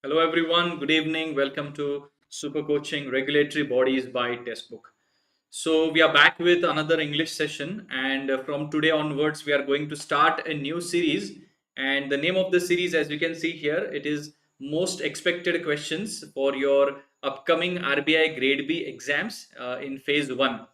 Hello everyone, good evening. Welcome to Super Coaching Regulatory Bodies by Testbook. So we are back with another English session, and from today onwards we are going to start a new series, and the name of the series, as you can see here, it is most expected questions for your upcoming RBI Grade B exams in phase 1.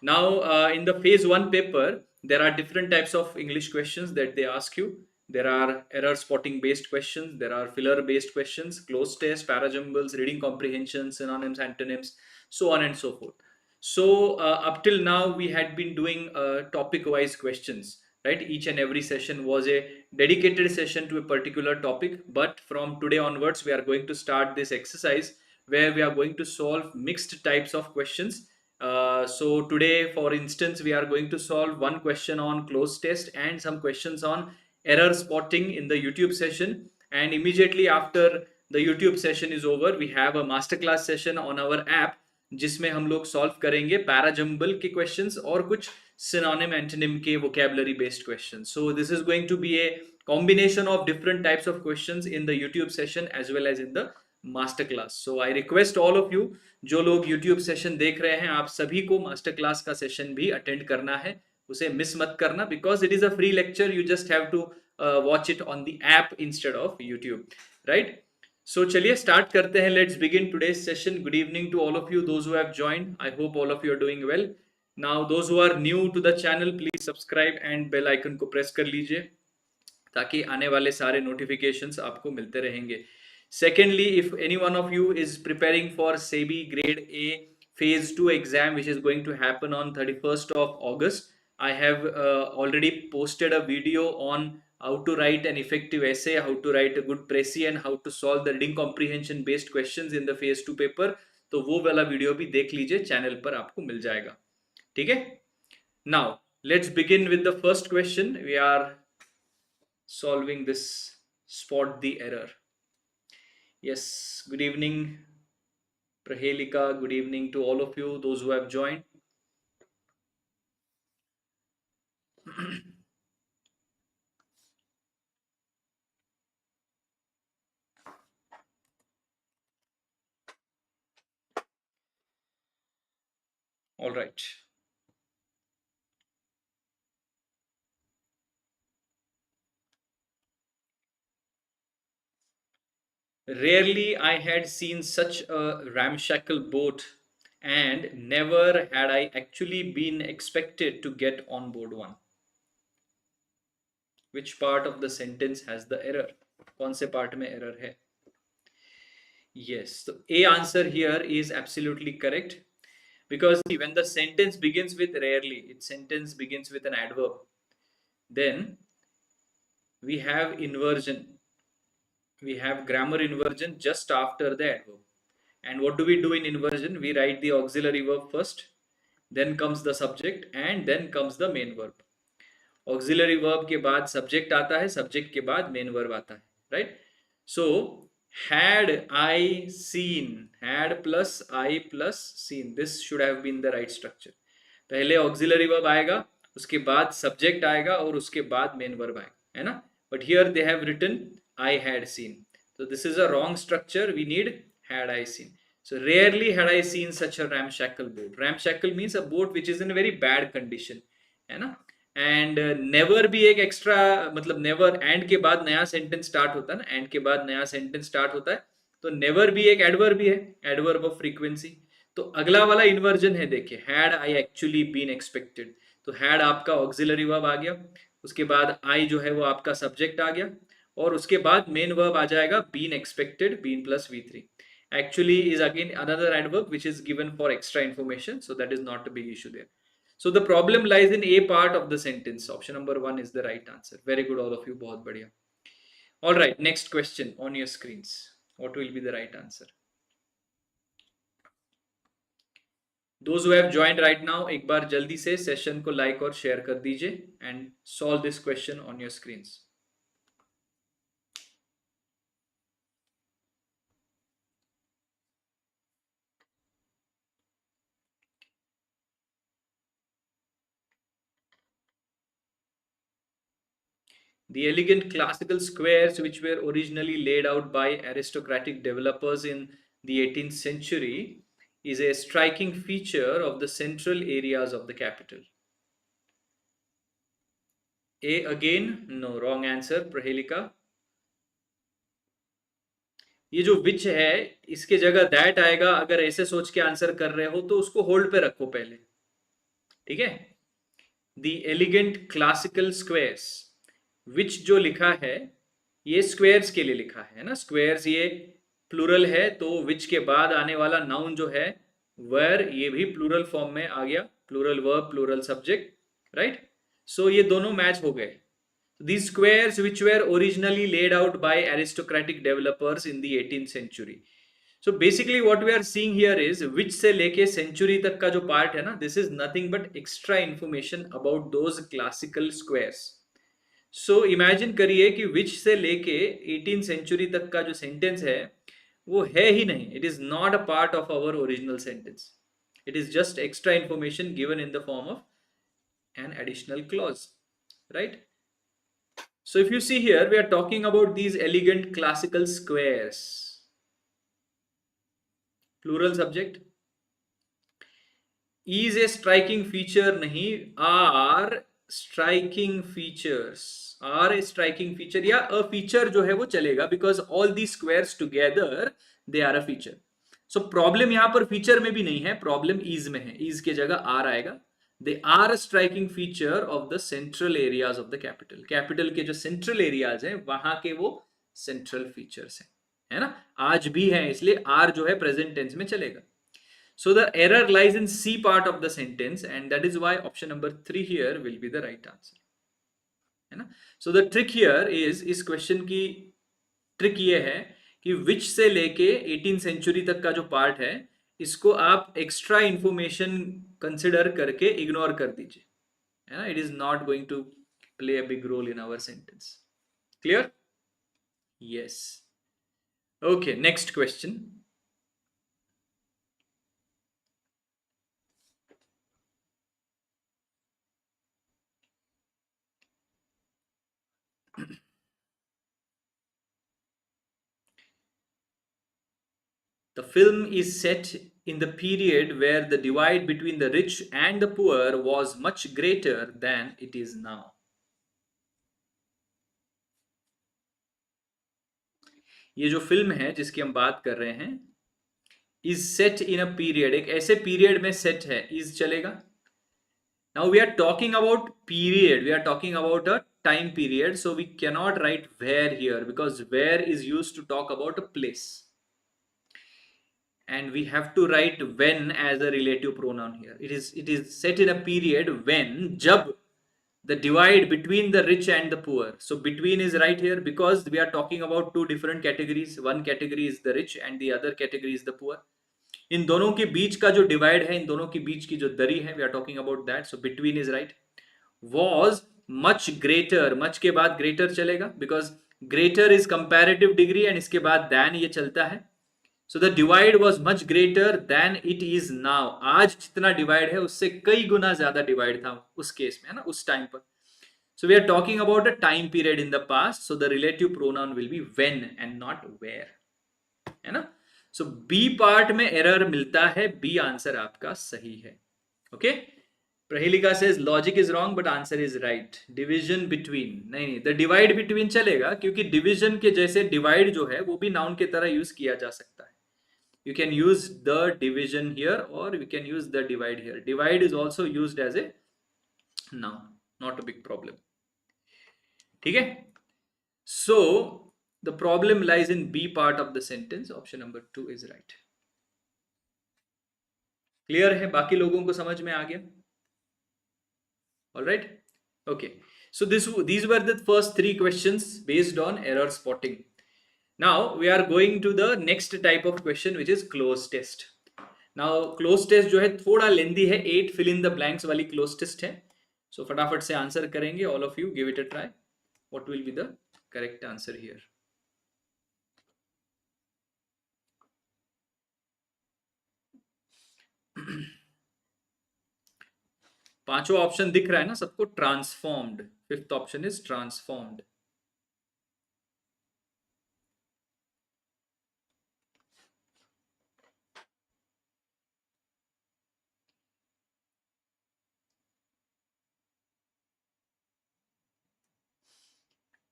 Now, in the phase 1 paper, there are different types of English questions that they ask you. There are error spotting based questions, there are filler based questions, cloze test, parajumbles, reading comprehension, synonyms, antonyms, so on and so forth. So, up till now, we had been doing topic wise questions, right? Each and every session was a dedicated session to a particular topic. But from today onwards, we are going to start this exercise where we are going to solve mixed types of questions. So today, for instance, we are going to solve one question on cloze test and some questions on error spotting in the YouTube session. And immediately after the YouTube session is over, we have a masterclass session on our app जिसमें हम लोग solve करेंगे parajumble के questions और कुछ synonym antonym के vocabulary based questions. So this is going to be a combination of different types of questions in the YouTube session as well as in the master class. So I request all of you, जो लोग YouTube session देख रहे हैं, आप सभी को master class का session भी अटेंड करना है. उसे मिस मत करना because it is a free lecture. You just have to watch it on the app instead of YouTube, right? So चलिए स्टार्ट करते हैं. Let's begin today's session. Good evening to all of you those who have joined. I hope all of you are doing well. Now those who are new to the channel, please subscribe and bell icon को press कर लीजिए ताकि आने वाले सारे notifications आपको मिलते रहेंगे. Secondly, if any one of you is preparing for SEBI Grade A Phase 2 exam, which is going to happen on 31st of August, I have already posted a video on how to write an effective essay, how to write a good précis and how to solve the reading comprehension based questions in the Phase 2 paper. तो वो वाला video भी देख लीजिए, channel पर आपको मिल जाएगा. ठीक है? Now, let's begin with the first question. We are solving this spot the error. Yes, good evening, Prahelika. Good evening to all of you, those who have joined. All right. Rarely I had seen such a ramshackle boat, and never had I actually been expected to get on board one. Which part of the sentence has the error? कौन से part में error है? Yes, so A answer here is absolutely correct, because when the sentence begins with rarely, its sentence begins with an adverb, then we have inversion. We have grammar inversion just after the adverb. And what do we do in inversion? We write the auxiliary verb first, then comes the subject, and then comes the main verb. Auxiliary verb के बाद subject आता है, subject के बाद main verb आता है, right? So, had I seen, had plus I plus seen, this should have been the right structure. पहले auxiliary verb आएगा, उसके बाद subject आएगा और उसके बाद main verb आएगा, है ना? But here they have written I had seen. So this is a wrong structure. We need had I seen. So rarely had I seen such a ramshackle boat. Ramshackle means a boat which is in a very bad condition, है ना? And never भी एक extra, मतलब never and के बाद नया sentence start होता है ना, एंड के बाद नया सेंटेंस स्टार्ट होता है, तो नेवर भी एक एडवर्ब भी है, एडवर्ब ऑफ फ्रीक्वेंसी. तो अगला वाला इन्वर्जन है, देखिए, had I actually been expected. तो हैड आपका ऑक्सिलरी वर्ब आ गया, उसके बाद आई जो है वो आपका सब्जेक्ट आ गया, और उसके बाद मेन वर्ब आ जाएगा been expected, been plus V3. Actually is again another adverb which is given for extra information, so that is not a big issue there. So the problem lies in A part of the sentence. Option number 1 is the right answer. Very good, all of you. बहुत बढ़िया. All right, next question on your screens. What will be the right answer? Those who have joined right now, एक बार जल्दी से session को like और share कर दीजिए and solve this question on your screens. The elegant classical squares which were originally laid out by aristocratic developers in the 18th century is a striking feature of the central areas of the capital. A again? No, wrong answer. Prahelika. ये जो विच है इसके जगह that आएगा. अगर ऐसे सोच के आंसर कर रहे हो तो उसको होल्ड पे रखो पहले. ठीक है. द एलिगेंट क्लासिकल स्क्वेयर्स विच जो लिखा है ये स्क्वेयर्स के लिए लिखा है ना. स्क्वेयर्स ये प्लूरल है तो विच के बाद आने वाला नाउन जो है वेयर ये भी प्लूरल फॉर्म में आ गया. Plural verb plural subject. Right. So ये दोनों मैच हो गए. These squares which were originally laid out by aristocratic developers in the 18th century. So basically what we are seeing here is which से लेके century तक का जो part है ना, this is nothing but extra information about those classical squares. So imagine करिए कि which से लेके 18th century तक का जो sentence है वो है ही नहीं. It is not a part of our original sentence. It is just extra information given in the form of an additional clause. Right? So if you see here, we are talking about these elegant classical squares. Plural subject. Is a striking feature नहीं, are striking features. Are a striking feature या a feature जो है वो चलेगा because all these squares together they are a feature. So problem यहाँ पर feature में भी नहीं है, problem is में है. Is के जगह are आएगा. They are a striking feature of the central areas of the capital. Capital के जो central areas हैं वहां के वो central features हैं, है ना. आज भी है इसलिए are जो है present tense में चलेगा. So the error lies in C part of the sentence and that is why option number 3 here will be the right answer, है ना. So the trick here is इस question की trick ये है कि which से लेके 18th century तक का जो part है इसको आप एक्स्ट्रा इंफॉर्मेशन कंसिडर करके इग्नोर कर दीजिए, है ना. It is not going to play a big role in our sentence. Clear? Yes. Okay, next question. The film is set in the period where the divide between the rich and the poor was much greater than it is now. ये जो film है जिसकी हम बात कर रहे हैं is set in a period, एक ऐसे पीरियड में सेट है. is चलेगा. Now we are talking about period, we are talking about a time period, so we cannot write where here because where is used to talk about a place. And we have to write when as a relative pronoun here. It is set in a period when jab the divide between the rich and the poor. So between is right here because we are talking about two different categories. One category is the rich and the other category is the poor. इन दोनों के बीच का जो divide है, इन दोनों के बीच की जो दरी है, we are talking about that. So between is right. Was much greater, much के बाद greater चलेगा because greater is comparative degree and इसके बाद than ये चलता है. So the divide was much greater than it is now. आज जितना divide है उससे कई गुना ज्यादा divide था उस केस में, है ना, उस टाइम पर. So we are talking about a time period in the past. So the relative pronoun will be when and not where, है ना. So B part में error मिलता है. B आंसर आपका सही है. Okay. Prahelika says logic is wrong but answer is right. Division between नहीं, the divide between चलेगा क्योंकि division के जैसे divide जो है वो भी noun के तरह use किया जा सकता है. You can use the division here or you can use the divide here. Divide is also used as a noun, not a big problem. ठीक है. So the problem lies in B part of the sentence. Option number 2 is right. Clear है? बाकी लोगों को समझ में आ गया? All right. Okay. So these were the first 3 questions based on error spotting. Now we are going to the next type of question which is cloze test. Now cloze test जो है थोड़ा लेंदी है. 8 fill in the blanks वाली cloze test है. So फटाफट से answer करेंगे. All of you give it a try. What will be the correct answer here? पांचों ऑप्शन दिख रहा है ना सबको? Transformed. 5th option is transformed.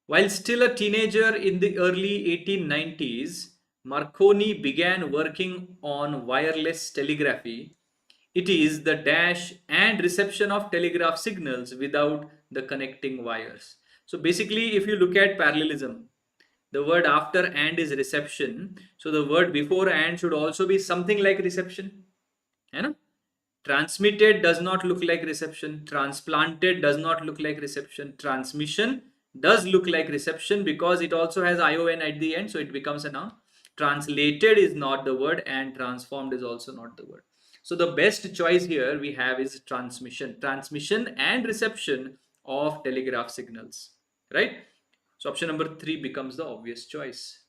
While still a teenager in the early 1890s, Marconi began working on wireless telegraphy. It is the dash and reception of telegraph signals without the connecting wires. So basically, if you look at parallelism, the word after and is reception. So the word before and should also be something like reception. You know? Transmitted does not look like reception. Transplanted does not look like reception. Transmission does look like reception because it also has ION at the end, so it becomes a noun. Translated is not the word, and transformed is also not the word. So the best choice here we have is transmission. Transmission and reception of telegraph signals. Right? So option number 3 becomes the obvious choice.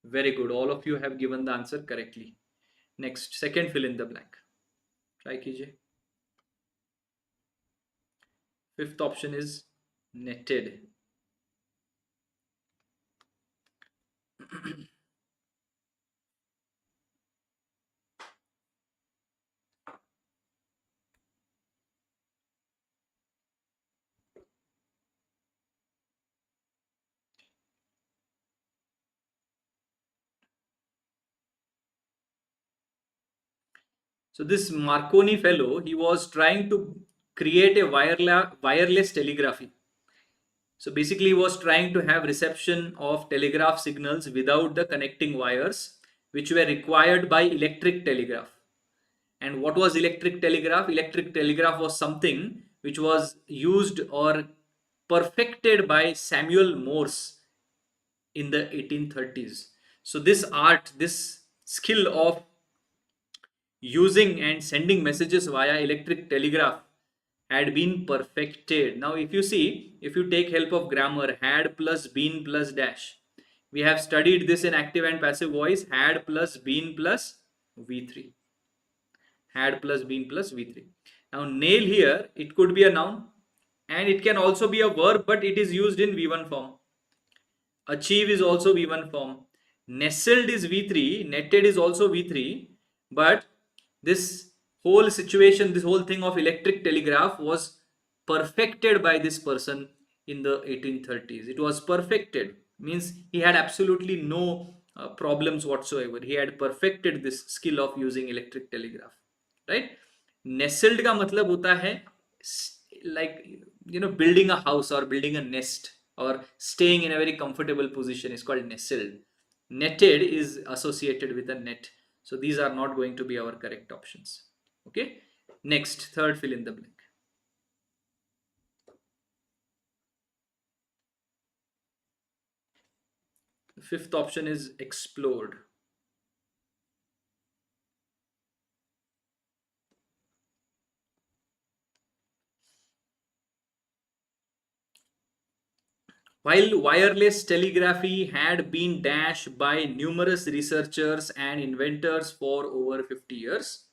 Very good. All of you have given the answer correctly. Next, second fill in the blank. Try कीजिए. Fifth option is netted. So this Marconi fellow, he was trying to create a wireless telegraphy. So basically he was trying to have reception of telegraph signals without the connecting wires, which were required by electric telegraph. And what was electric telegraph? Electric telegraph was something which was used or perfected by Samuel Morse in the 1830s. So this art, this skill of using and sending messages via electric telegraph had been perfected. Now if you see, if you take help of grammar, had plus been plus dash, we have studied this in active and passive voice. Had plus been plus v3, had plus been plus v3. Now nail here, it could be a noun and it can also be a verb, but it is used in v1 form. Achieve is also v1 form. Nestled is v3, netted is also v3, but this whole situation, this whole thing of electric telegraph was perfected by this person in the 1830s. It was perfected, means he had absolutely no problems whatsoever. He had perfected this skill of using electric telegraph, right? Nestled का मतलब होता है like building a house or building a nest or staying in a very comfortable position is called nestled. Netted is associated with a net. So these are not going to be our correct options. Okay. Next, third fill in the blank. The fifth option is explored. While wireless telegraphy had been dashed by numerous researchers and inventors for over 50 years,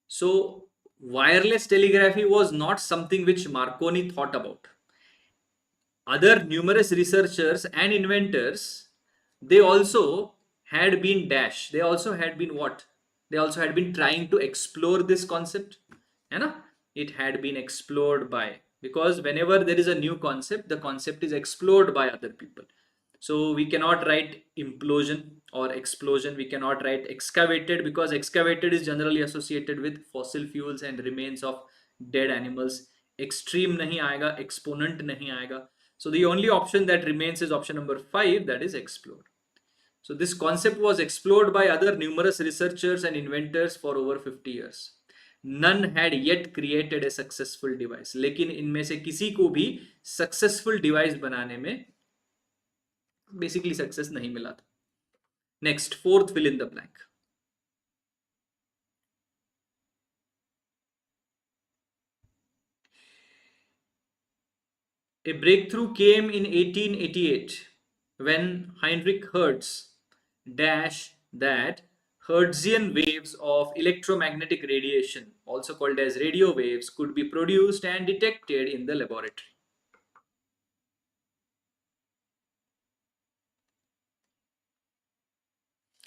so wireless telegraphy was not something which Marconi thought about. Other numerous researchers and inventors, they also had been they also had been what? They also had been trying to explore this concept. You know, it had been explored by, because whenever there is a new concept, the concept is explored by other people. So we cannot write implosion or explosion. We cannot write excavated, because excavated is generally associated with fossil fuels and remains of dead animals. Extreme nahi aayega, exponent nahi aayega. So the only option that remains is option number 5, that is explored. So this concept was explored by other numerous researchers and inventors for over 50 years. None had yet created a successful device. लेकिन इनमें से किसी को भी successful device बनाने में basically success नहीं मिला था. Next, fourth fill in the blank. A breakthrough came in 1888 when Heinrich Hertz dash that Hertzian waves of electromagnetic radiation, also called as radio waves, could be produced and detected in the laboratory.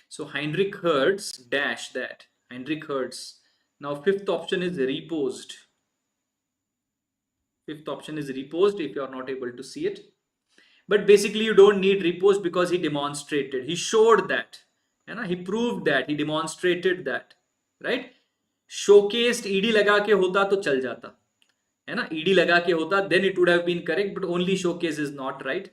So Heinrich Hertz dash that. Heinrich Hertz. Now fifth option is reposed. Fifth option is reposed if you are not able to see it. But basically you don't need repost because he demonstrated, he showed that, he proved that, he demonstrated that, right? Showcased ed लगा के होता तो चल जाता, है ना, ed लगा के होता, then it would have been correct, but only showcase is not right.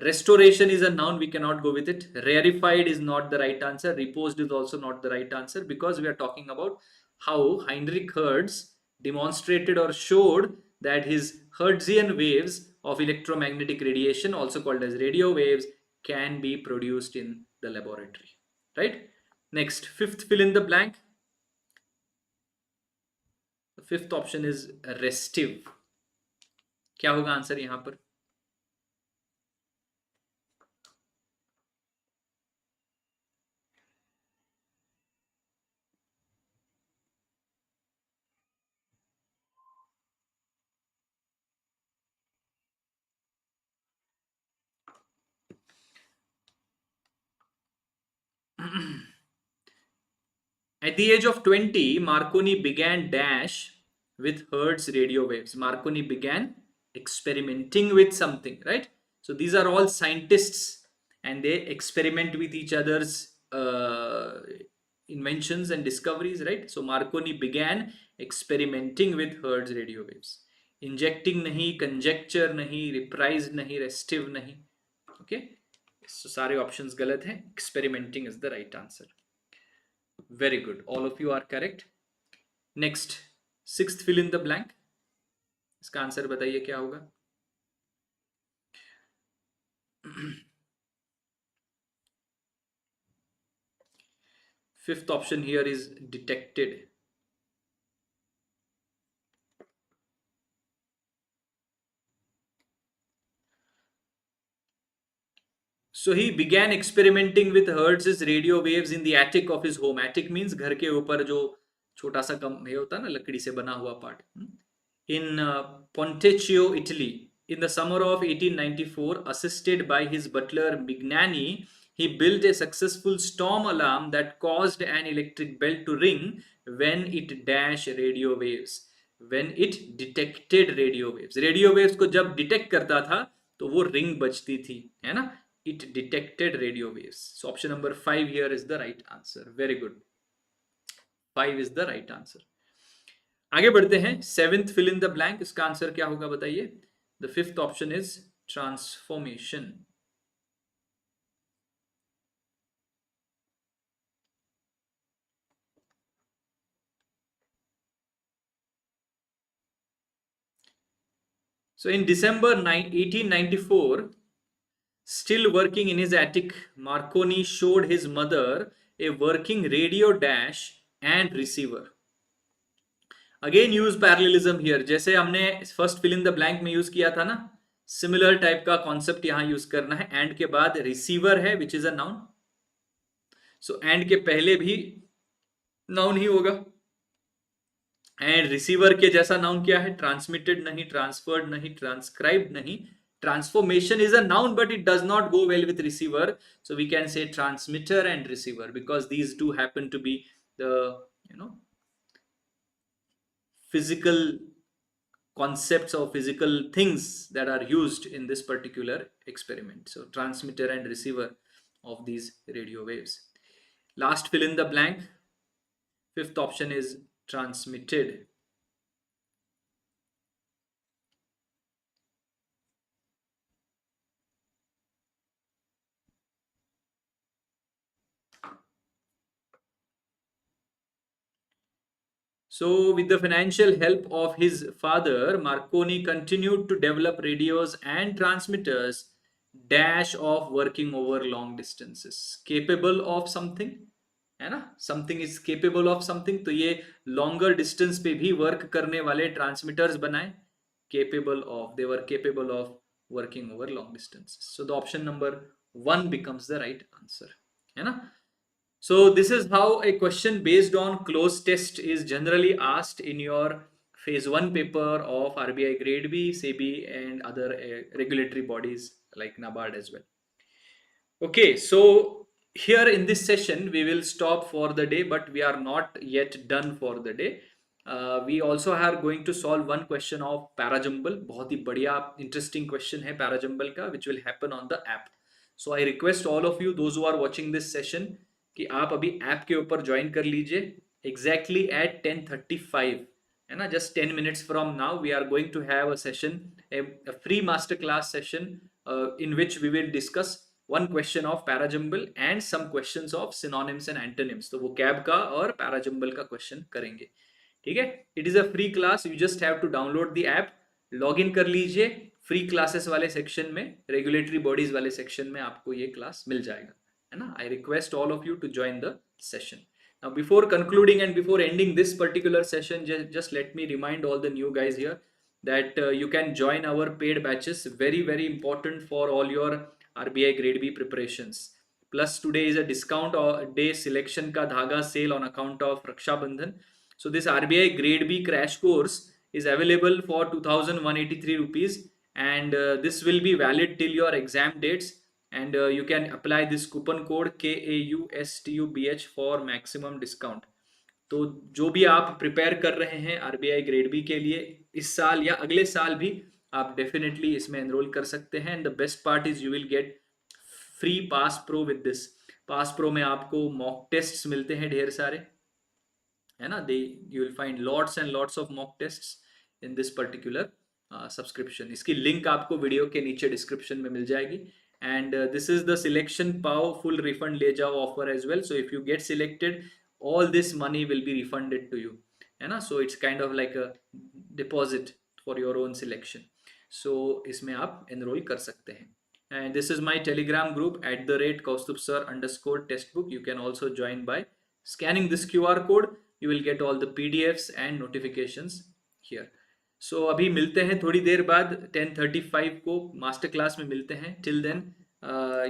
Restoration is a noun, we cannot go with it. Rarefied is not the right answer. Reposed is also not the right answer, because we are talking about how Heinrich Hertz demonstrated or showed that his Hertzian waves of electromagnetic radiation, also called as radio waves, can be produced in the laboratory. Right? Next, fifth fill in the blank. The fifth option is restive. क्या होगा answer यहां पर? At the age of 20, Marconi began dash with Hertz radio waves. Marconi began experimenting with something, right? So these are all scientists and they experiment with each other's inventions and discoveries, right? So Marconi began experimenting with Hertz radio waves. Injecting nahi, conjecture nahi, reprised nahi, restive nahi. Okay? So सारे options गलत हैं. Experimenting is the right answer. Very good. All of you are correct. Next, sixth fill in the blank. इसका answer बताइए क्या होगा? Fifth option here is detected. So he began experimenting with Hertz's radio waves in the attic of his home. Attic means घर के ऊपर जो छोटा सा कम ये होता है ना, लकड़ी से बना हुआ part. In Pontecchio, Italy, in the summer of 1894, assisted by his butler Mignani, he built a successful storm alarm that caused an electric bell to ring when it dashed radio waves. When it detected radio waves. Radio waves को जब detect करता था तो वो ring बजती थी, है ना? It detected radio waves. So option number 5 here is the right answer. Very good. 5 is the right answer. आगे बढ़ते हैं. Seventh fill in the blank. इसका आंसर क्या होगा बताइए? The fifth option is transformation. So in December 1894, still working in his attic, Marconi showed his mother a working radio dash and receiver. Again use parallelism here. जैसे हमने first fill in the blank में use किया था ना, similar type का concept यहां use करना है. एंड के बाद रिसीवर है which is a noun. So and के पहले भी नाउन ही होगा. एंड रिसीवर के जैसा नाउन क्या है? ट्रांसमिटेड नहीं, ट्रांसफर्ड नहीं, ट्रांसक्राइब्ड नहीं. Transformation is a noun, but it does not go well with receiver. So we can say transmitter and receiver because these two happen to be the physical concepts or physical things that are used in this particular experiment. So transmitter and receiver of these radio waves. Last fill in the blank. Fifth option is transmitted. So with the financial help of his father, Marconi continued to develop radios and transmitters dash of working over long distances. Capable of something, है ना? Something is capable of something. तो ये longer distance पे भी work करने वाले transmitters बनाए. Capable of, they were capable of working over long distances. So the option number 1 becomes the right answer, है ना? So this is how a question based on closed test is generally asked in your phase 1 paper of RBI Grade B, SEBI and other regulatory bodies like NABARD as well. Okay, so here in this session we will stop for the day, but we are not yet done for the day. We also are going to solve one question of parajumble. बहुत ही बढ़िया interesting question है parajumble का, which will happen on the app. So I request all of you, those who are watching this session, कि आप अभी app के ऊपर join कर लीजिए exactly at 10:35, है ना. Just 10 minutes from now we are going to have a session, a free masterclass session, in which we will discuss one question of parajumble and some questions of synonyms and antonyms. तो वो cab का और parajumble का question करेंगे. ठीक है. It is a free class. You just have to download the app, log in कर लीजिए. फ्री क्लासेस वाले सेक्शन में, रेगुलेटरी बॉडीज वाले सेक्शन में आपको ये क्लास मिल जाएगा, है ना. I request all of you to join the session. Now, before concluding and before ending this particular session, just let me remind all the new guys here that you can join our paid batches. Very, very important for all your RBI Grade B preparations. Plus, today is a discount day selection ka dhaga sale on account of Raksha Bandhan. So this RBI Grade B crash course is available for 2,183 rupees, and this will be valid till your exam dates, and you can apply this coupon code KAUSTUBH for maximum discount. तो जो भी आप prepare कर रहे हैं RBI grade B के लिए इस साल या अगले साल भी, आप डेफिनेटली इसमें एनरोल कर सकते हैं. And the best part is you will get free pass pro with this. Pass pro में आपको मॉक टेस्ट्स मिलते हैं ढेर सारे, है ना. You will find lots and lots of mock tests in this particular subscription. इसकी लिंक आपको वीडियो के नीचे डिस्क्रिप्शन में मिल जाएगी. And this is the selection पाव फुल रिफंड ले जाओ offer as well. So if you get selected, all this money will be refunded to you, है ना. So it's kind of like a deposit for your own selection. So इसमें आप enroll कर सकते हैं. And this is my telegram group @Kaustubh Sir _testbook. You can also join by scanning this QR code. You will get all the PDFs and notifications here. So अभी मिलते हैं थोड़ी देर बाद 10:35 को मास्टर क्लास में मिलते हैं. Till then,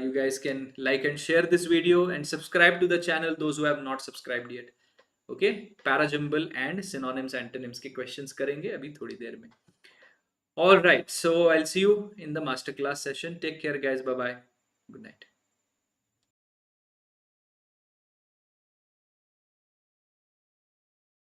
you guys can like and share this video and subscribe to the channel, those who have not subscribed yet. Okay, parajumble and synonyms antonyms के questions करेंगे अभी थोड़ी देर में. All right, so I'll see you in the masterclass session. Take care guys, bye bye, good night.